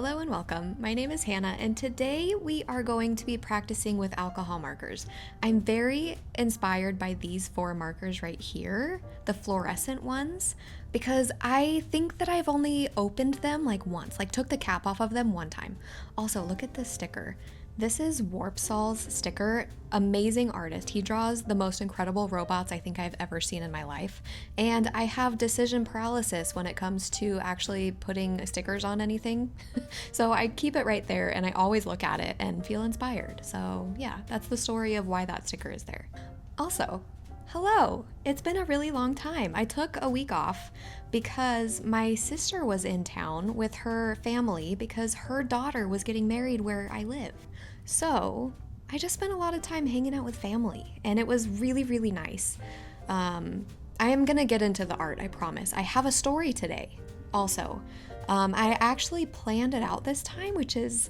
Hello and welcome. My name is Hannah, and today we are going to be practicing with alcohol markers. I'm very inspired by these 4 markers right here, the fluorescent ones, because I think that I've only opened them like once, like took the cap off of them one time. Also, look at this sticker. This is Warpsol's sticker. Amazing artist. He draws the most incredible robots I think I've ever seen in my life. And I have decision paralysis when it comes to actually putting stickers on anything. So I keep it right there and I always look at it and feel inspired. So yeah, that's the story of why that sticker is there. Also, hello! It's been a really long time. I took a week off because my sister was in town with her family because her daughter was getting married where I live. So I just spent a lot of time hanging out with family and it was really, really nice. I am gonna get into the art, I promise. I have a story today also. I actually planned it out this time, which is,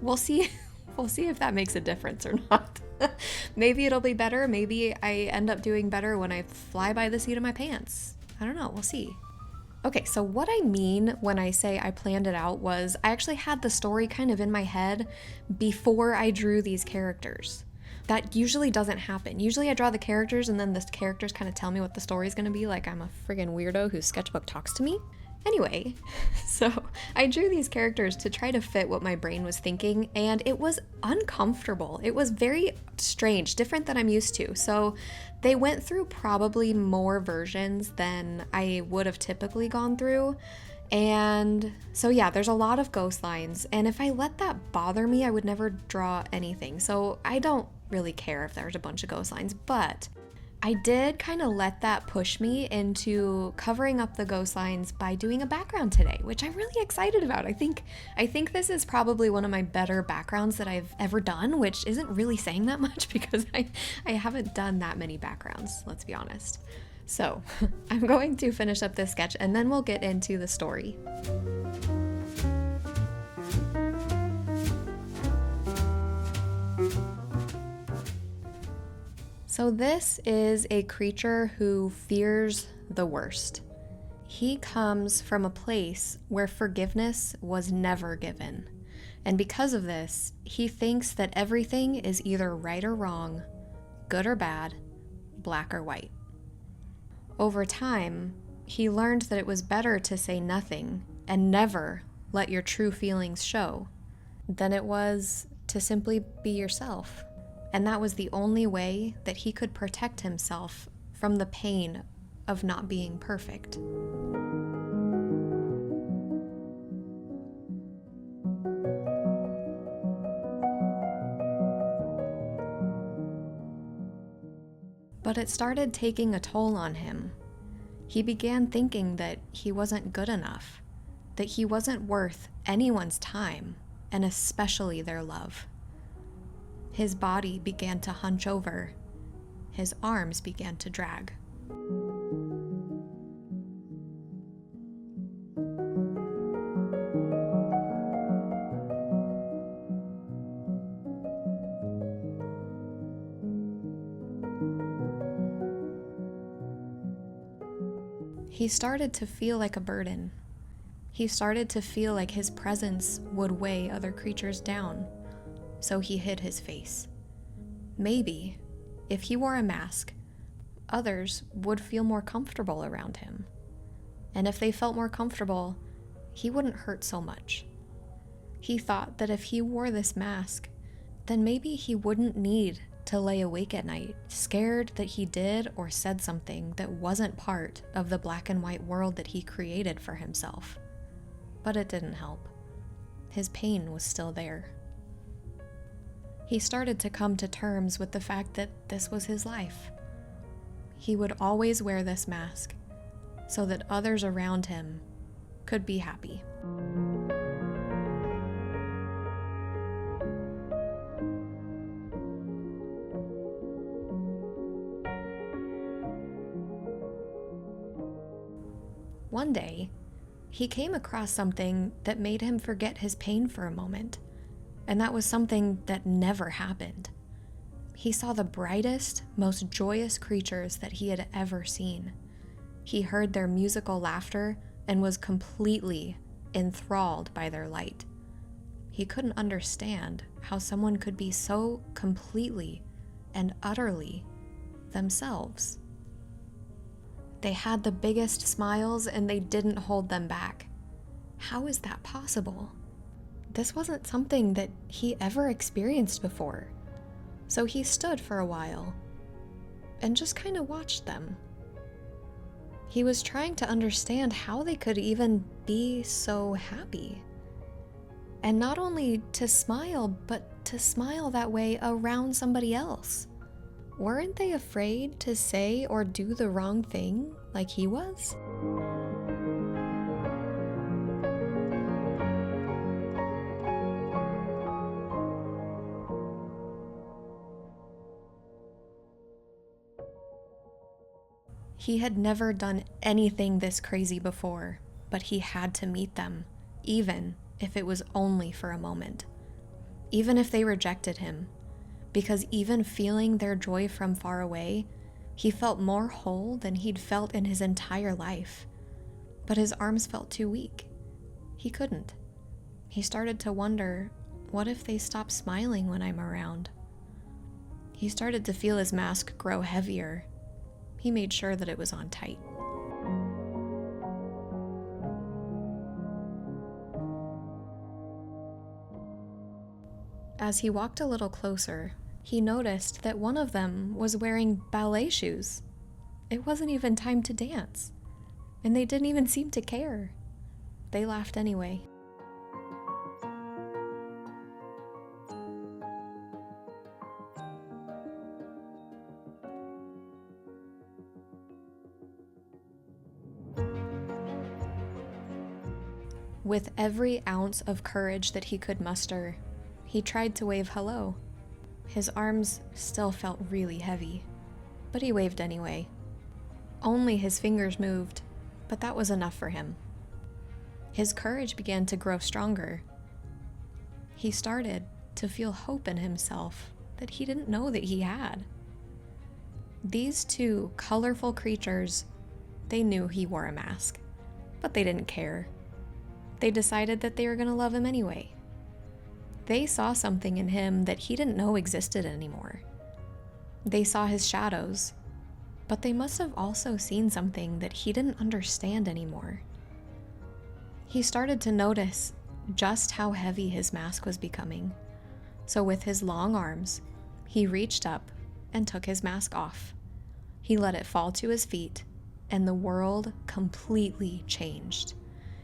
we'll see if that makes a difference or not. Maybe it'll be better. Maybe I end up doing better when I fly by the seat of my pants. I don't know. We'll see. Okay, so what I mean when I say I planned it out was I actually had the story kind of in my head before I drew these characters. That usually doesn't happen. Usually I draw the characters and then the characters kind of tell me what the story's gonna be, like I'm a friggin' weirdo whose sketchbook talks to me. Anyway, so I drew these characters to try to fit what my brain was thinking, and it was uncomfortable. It was very strange, different than I'm used to. So they went through probably more versions than I would have typically gone through. And so yeah, there's a lot of ghost lines, and if I let that bother me, I would never draw anything. So I don't really care if there's a bunch of ghost lines, but I did kind of let that push me into covering up the ghost lines by doing a background today, which I'm really excited about. I think this is probably one of my better backgrounds that I've ever done, which isn't really saying that much because I haven't done that many backgrounds, let's be honest. So I'm going to finish up this sketch and then we'll get into the story. So this is a creature who fears the worst. He comes from a place where forgiveness was never given. And because of this, he thinks that everything is either right or wrong, good or bad, black or white. Over time, he learned that it was better to say nothing and never let your true feelings show than it was to simply be yourself. And that was the only way that he could protect himself from the pain of not being perfect. But it started taking a toll on him. He began thinking that he wasn't good enough, that he wasn't worth anyone's time, and especially their love. His body began to hunch over. His arms began to drag. He started to feel like a burden. He started to feel like his presence would weigh other creatures down. So he hid his face. Maybe, if he wore a mask, others would feel more comfortable around him. And if they felt more comfortable, he wouldn't hurt so much. He thought that if he wore this mask, then maybe he wouldn't need to lay awake at night, scared that he did or said something that wasn't part of the black and white world that he created for himself. But it didn't help. His pain was still there. He started to come to terms with the fact that this was his life. He would always wear this mask so that others around him could be happy. One day, he came across something that made him forget his pain for a moment. And that was something that never happened. He saw the brightest, most joyous creatures that he had ever seen. He heard their musical laughter and was completely enthralled by their light. He couldn't understand how someone could be so completely and utterly themselves. They had the biggest smiles and they didn't hold them back. How is that possible? This wasn't something that he ever experienced before. So he stood for a while and just kind of watched them. He was trying to understand how they could even be so happy. And not only to smile, but to smile that way around somebody else. Weren't they afraid to say or do the wrong thing like he was? He had never done anything this crazy before, but he had to meet them, even if it was only for a moment. Even if they rejected him, because even feeling their joy from far away, he felt more whole than he'd felt in his entire life. But his arms felt too weak. He couldn't. He started to wonder, what if they stop smiling when I'm around? He started to feel his mask grow heavier. He made sure that it was on tight. As he walked a little closer, he noticed that one of them was wearing ballet shoes. It wasn't even time to dance, and they didn't even seem to care. They laughed anyway. With every ounce of courage that he could muster, he tried to wave hello. His arms still felt really heavy, but he waved anyway. Only his fingers moved, but that was enough for him. His courage began to grow stronger. He started to feel hope in himself that he didn't know that he had. These two colorful creatures, they knew he wore a mask, but they didn't care. They decided that they were going to love him anyway. They saw something in him that he didn't know existed anymore. They saw his shadows, but they must have also seen something that he didn't understand anymore. He started to notice just how heavy his mask was becoming. So with his long arms, he reached up and took his mask off. He let it fall to his feet, and the world completely changed.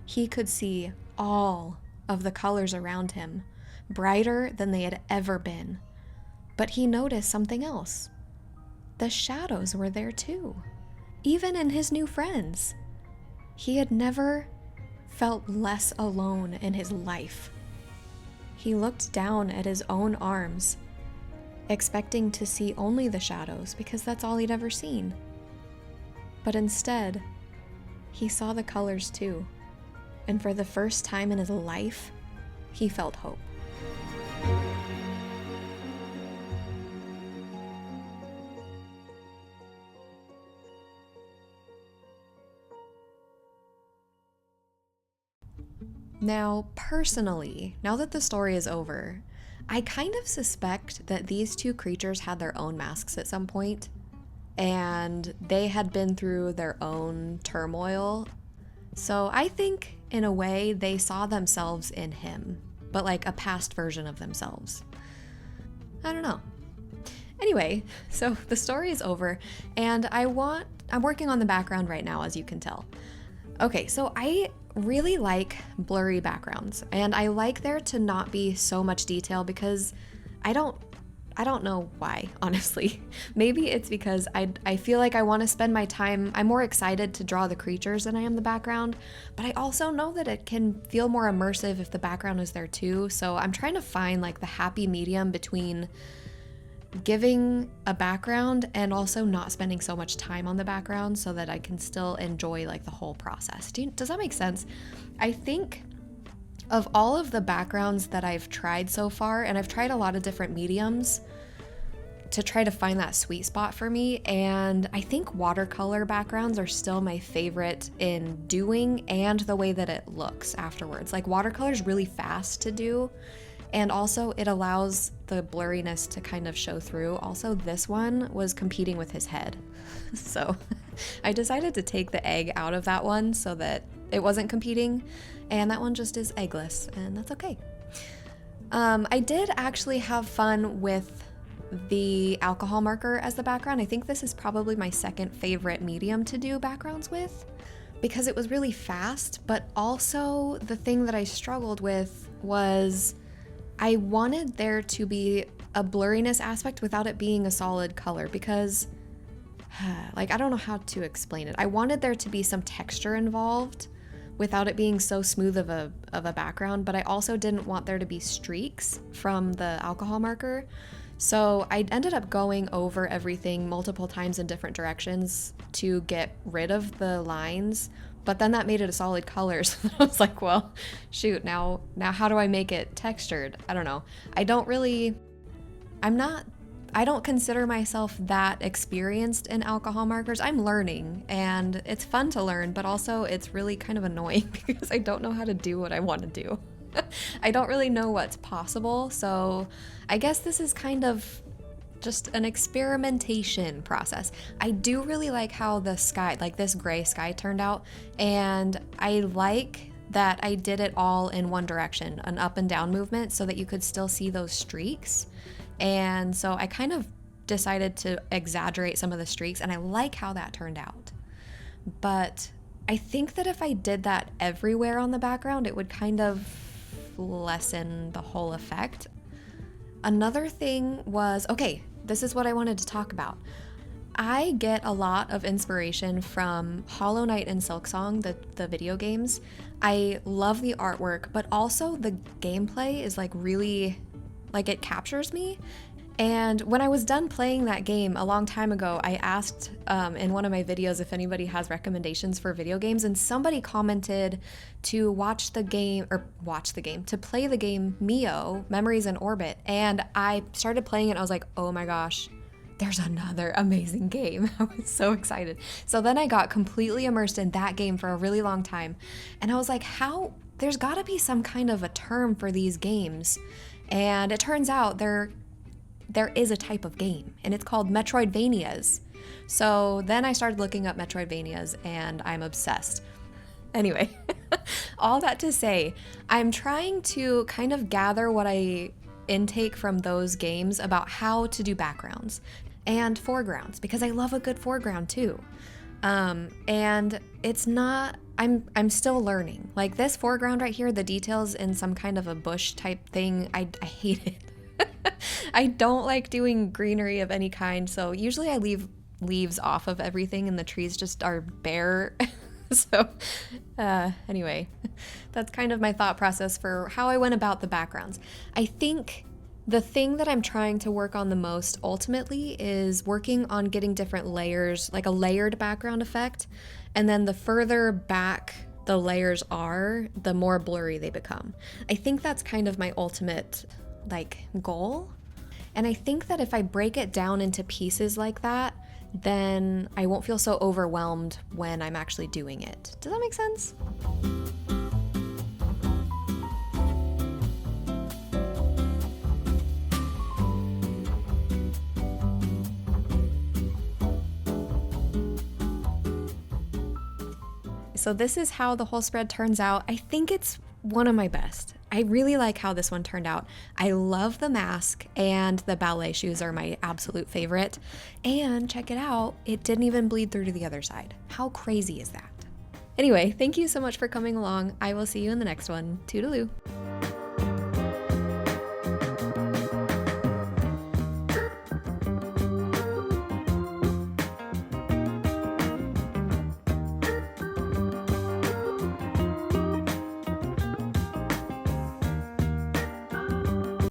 He could see all of the colors around him, brighter than they had ever been. But he noticed something else. The shadows were there too, even in his new friends. He had never felt less alone in his life. He looked down at his own arms, expecting to see only the shadows because that's all he'd ever seen. But instead, he saw the colors too. And for the first time in his life, he felt hope. Now, personally, now that the story is over, I kind of suspect that these two creatures had their own masks at some point, and they had been through their own turmoil. So I think, in a way, they saw themselves in him, but like a past version of themselves. I don't know. Anyway, so the story is over, and I'm working on the background right now, as you can tell. Okay, so I really like blurry backgrounds, and I like there to not be so much detail because I don't know why, honestly. Maybe it's because I feel like I want to spend my time, I'm more excited to draw the creatures than I am the background, but I also know that it can feel more immersive if the background is there too, so I'm trying to find like the happy medium between giving a background and also not spending so much time on the background so that I can still enjoy like the whole process. Does that make sense? I think of all of the backgrounds that I've tried so far, and I've tried a lot of different mediums, to try to find that sweet spot for me. And I think watercolor backgrounds are still my favorite in doing, and the way that it looks afterwards. Like watercolor is really fast to do, and also it allows the blurriness to kind of show through. Also, this one was competing with his head. So I decided to take the egg out of that one so that it wasn't competing, and that one just is eggless, and that's okay. I did actually have fun with the alcohol marker as the background. I think this is probably my second favorite medium to do backgrounds with, because it was really fast, but also the thing that I struggled with was I wanted there to be a blurriness aspect without it being a solid color, because like, I don't know how to explain it. I wanted there to be some texture involved without it being so smooth of a background, but I also didn't want there to be streaks from the alcohol marker. So I ended up going over everything multiple times in different directions to get rid of the lines, but then that made it a solid color. So I was like, well, shoot, now how do I make it textured? I don't know. I don't consider myself that experienced in alcohol markers. I'm learning, and it's fun to learn, but also it's really kind of annoying because I don't know how to do what I want to do. I don't really know what's possible, so I guess this is kind of just an experimentation process. I do really like how the sky, like this gray sky, turned out, and I like that I did it all in one direction, an up and down movement, so that you could still see those streaks. And so I kind of decided to exaggerate some of the streaks, and I like how that turned out. But I think that if I did that everywhere on the background, it would kind of lessen the whole effect. Another thing was, okay, this is what I wanted to talk about. I get a lot of inspiration from Hollow Knight and Silksong, the video games. I love the artwork, but also the gameplay is like really, like, it captures me. And when I was done playing that game a long time ago, I asked in one of my videos if anybody has recommendations for video games, and somebody commented to to play the game Mio, Memories in Orbit. And I started playing it, and I was like, oh my gosh, there's another amazing game. I was so excited. So then I got completely immersed in that game for a really long time. And I was like, there's gotta be some kind of a term for these games. And it turns out there is a type of game, and it's called Metroidvanias. So then I started looking up Metroidvanias, and I'm obsessed. Anyway, all that to say, I'm trying to kind of gather what I intake from those games about how to do backgrounds and foregrounds, because I love a good foreground too. And it's not, I'm still learning. Like this foreground right here, the details in some kind of a bush type thing, I hate it. I don't like doing greenery of any kind, so usually I leave leaves off of everything and the trees just are bare. So anyway, that's kind of my thought process for how I went about the backgrounds. I think the thing that I'm trying to work on the most ultimately is working on getting different layers, like a layered background effect, and then the further back the layers are, the more blurry they become. I think that's kind of my ultimate goal. And I think that if I break it down into pieces like that, then I won't feel so overwhelmed when I'm actually doing it. Does that make sense? So this is how the whole spread turns out. I think it's one of my best. I really like how this one turned out. I love the mask, and the ballet shoes are my absolute favorite. And check it out, it didn't even bleed through to the other side. How crazy is that? Anyway, thank you so much for coming along. I will see you in the next one. Toodaloo.